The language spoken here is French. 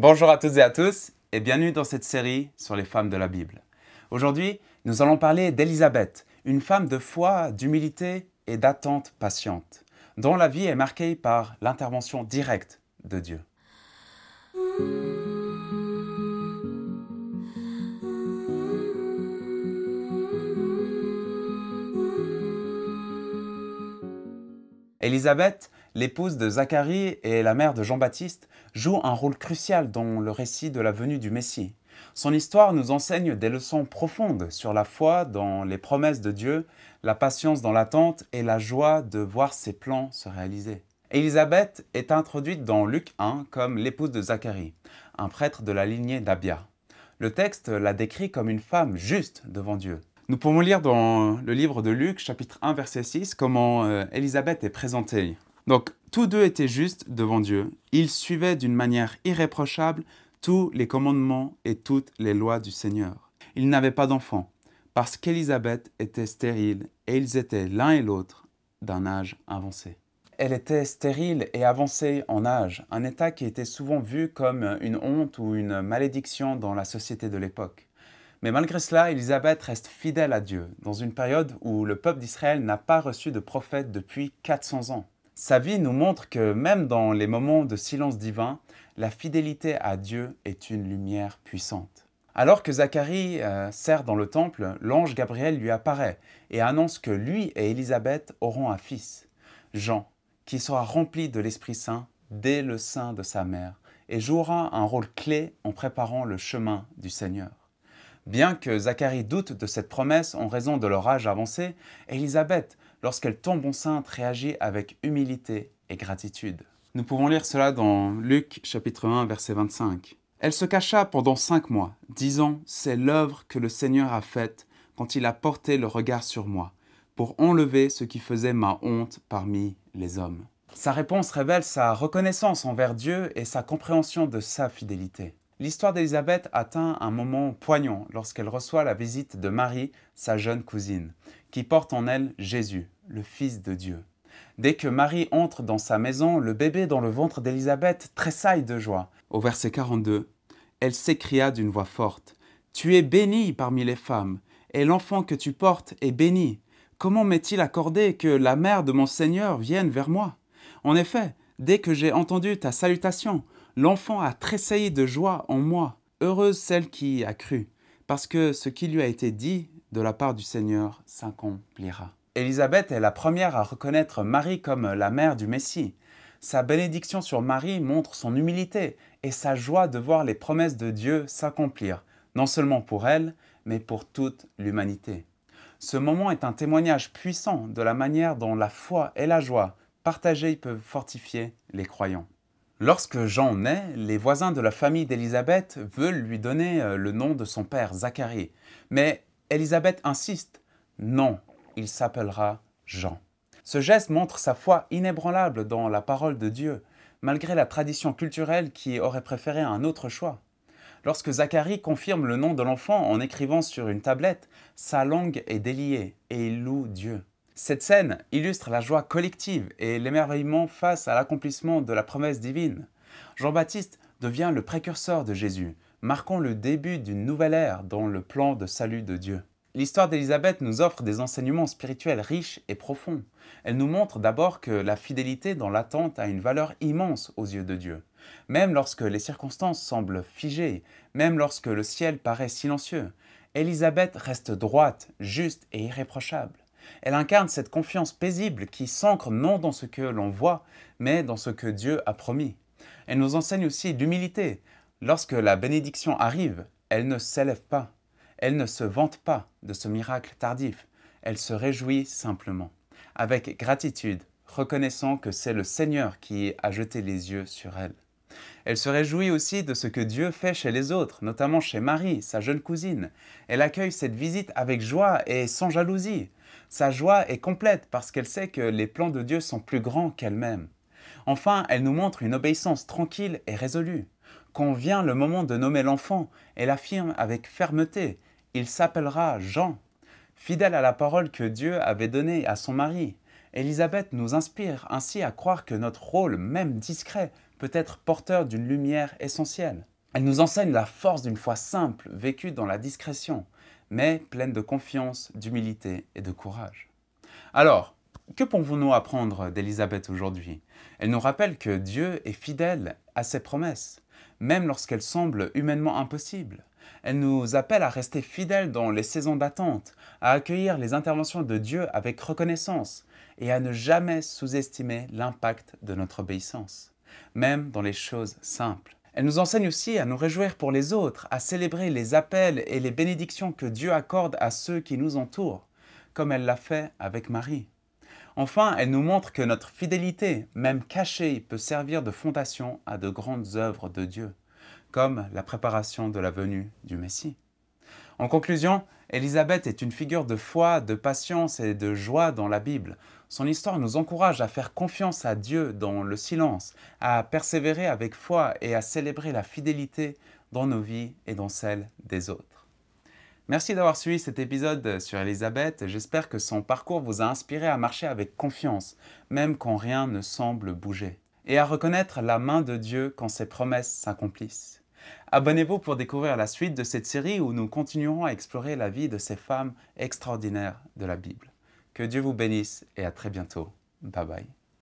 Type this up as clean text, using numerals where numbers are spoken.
Bonjour à toutes et à tous et bienvenue dans cette série sur les femmes de la Bible. Aujourd'hui, nous allons parler d'Élisabeth, une femme de foi, d'humilité et d'attente patiente, dont la vie est marquée par l'intervention directe de Dieu. Élisabeth, l'épouse de Zacharie et la mère de Jean-Baptiste, joue un rôle crucial dans le récit de la venue du Messie. Son histoire nous enseigne des leçons profondes sur la foi dans les promesses de Dieu, la patience dans l'attente et la joie de voir ses plans se réaliser. Élisabeth est introduite dans Luc 1 comme l'épouse de Zacharie, un prêtre de la lignée d'Abia. Le texte la décrit comme une femme juste devant Dieu. Nous pouvons lire dans le livre de Luc, chapitre 1, verset 6, comment Élisabeth est présentée. Donc, tous deux étaient justes devant Dieu. Ils suivaient d'une manière irréprochable tous les commandements et toutes les lois du Seigneur. Ils n'avaient pas d'enfants, parce qu'Élisabeth était stérile et ils étaient l'un et l'autre d'un âge avancé. Elle était stérile et avancée en âge, un état qui était souvent vu comme une honte ou une malédiction dans la société de l'époque. Mais malgré cela, Élisabeth reste fidèle à Dieu, dans une période où le peuple d'Israël n'a pas reçu de prophète depuis 400 ans. Sa vie nous montre que même dans les moments de silence divin, la fidélité à Dieu est une lumière puissante. Alors que Zacharie sert dans le temple, l'ange Gabriel lui apparaît et annonce que lui et Élisabeth auront un fils, Jean, qui sera rempli de l'Esprit Saint dès le sein de sa mère et jouera un rôle clé en préparant le chemin du Seigneur. Bien que Zacharie doute de cette promesse en raison de leur âge avancé, Élisabeth, lorsqu'elle tombe enceinte, réagit avec humilité et gratitude. Nous pouvons lire cela dans Luc chapitre 1, verset 25. Elle se cacha pendant 5 mois, disant « C'est l'œuvre que le Seigneur a faite quand il a porté le regard sur moi, pour enlever ce qui faisait ma honte parmi les hommes. » Sa réponse révèle sa reconnaissance envers Dieu et sa compréhension de sa fidélité. L'histoire d'Élisabeth atteint un moment poignant lorsqu'elle reçoit la visite de Marie, sa jeune cousine, qui porte en elle Jésus, le Fils de Dieu. Dès que Marie entre dans sa maison, le bébé dans le ventre d'Élisabeth tressaille de joie. Au verset 42, elle s'écria d'une voix forte « Tu es bénie parmi les femmes, et l'enfant que tu portes est béni. Comment m'est-il accordé que la mère de mon Seigneur vienne vers moi? En effet, dès que j'ai entendu ta salutation, l'enfant a tressailli de joie en moi. Heureuse celle qui y a cru, parce que ce qui lui a été dit de la part du Seigneur s'accomplira. » Élisabeth est la première à reconnaître Marie comme la mère du Messie. Sa bénédiction sur Marie montre son humilité et sa joie de voir les promesses de Dieu s'accomplir, non seulement pour elle, mais pour toute l'humanité. Ce moment est un témoignage puissant de la manière dont la foi et la joie partagées peuvent fortifier les croyants. Lorsque Jean naît, les voisins de la famille d'Élisabeth veulent lui donner le nom de son père, Zacharie. Mais Élisabeth insiste « Non, il s'appellera Jean ». Ce geste montre sa foi inébranlable dans la parole de Dieu, malgré la tradition culturelle qui aurait préféré un autre choix. Lorsque Zacharie confirme le nom de l'enfant en écrivant sur une tablette, sa langue est déliée et il loue Dieu. Cette scène illustre la joie collective et l'émerveillement face à l'accomplissement de la promesse divine. Jean-Baptiste devient le précurseur de Jésus, marquant le début d'une nouvelle ère dans le plan de salut de Dieu. L'histoire d'Élisabeth nous offre des enseignements spirituels riches et profonds. Elle nous montre d'abord que la fidélité dans l'attente a une valeur immense aux yeux de Dieu. Même lorsque les circonstances semblent figées, même lorsque le ciel paraît silencieux, Élisabeth reste droite, juste et irréprochable. Elle incarne cette confiance paisible qui s'ancre non dans ce que l'on voit, mais dans ce que Dieu a promis. Elle nous enseigne aussi l'humilité. Lorsque la bénédiction arrive, elle ne s'élève pas. Elle ne se vante pas de ce miracle tardif. Elle se réjouit simplement, avec gratitude, reconnaissant que c'est le Seigneur qui a jeté les yeux sur elle. Elle se réjouit aussi de ce que Dieu fait chez les autres, notamment chez Marie, sa jeune cousine. Elle accueille cette visite avec joie et sans jalousie. Sa joie est complète parce qu'elle sait que les plans de Dieu sont plus grands qu'elle-même. Enfin, elle nous montre une obéissance tranquille et résolue. Quand vient le moment de nommer l'enfant, elle affirme avec fermeté « Il s'appellera Jean ». Fidèle à la parole que Dieu avait donnée à son mari, Élisabeth nous inspire ainsi à croire que notre rôle, même discret, peut être porteur d'une lumière essentielle. Elle nous enseigne la force d'une foi simple, vécue dans la discrétion, mais pleine de confiance, d'humilité et de courage. Alors, que pouvons-nous apprendre d'Élisabeth aujourd'hui? Elle nous rappelle que Dieu est fidèle à ses promesses, même lorsqu'elles semblent humainement impossibles. Elle nous appelle à rester fidèles dans les saisons d'attente, à accueillir les interventions de Dieu avec reconnaissance et à ne jamais sous-estimer l'impact de notre obéissance, même dans les choses simples. Elle nous enseigne aussi à nous réjouir pour les autres, à célébrer les appels et les bénédictions que Dieu accorde à ceux qui nous entourent, comme elle l'a fait avec Marie. Enfin, elle nous montre que notre fidélité, même cachée, peut servir de fondation à de grandes œuvres de Dieu, comme la préparation de la venue du Messie. En conclusion, Élisabeth est une figure de foi, de patience et de joie dans la Bible. Son histoire nous encourage à faire confiance à Dieu dans le silence, à persévérer avec foi et à célébrer la fidélité dans nos vies et dans celles des autres. Merci d'avoir suivi cet épisode sur Élisabeth. J'espère que son parcours vous a inspiré à marcher avec confiance, même quand rien ne semble bouger, et à reconnaître la main de Dieu quand ses promesses s'accomplissent. Abonnez-vous pour découvrir la suite de cette série où nous continuerons à explorer la vie de ces femmes extraordinaires de la Bible. Que Dieu vous bénisse et à très bientôt. Bye bye.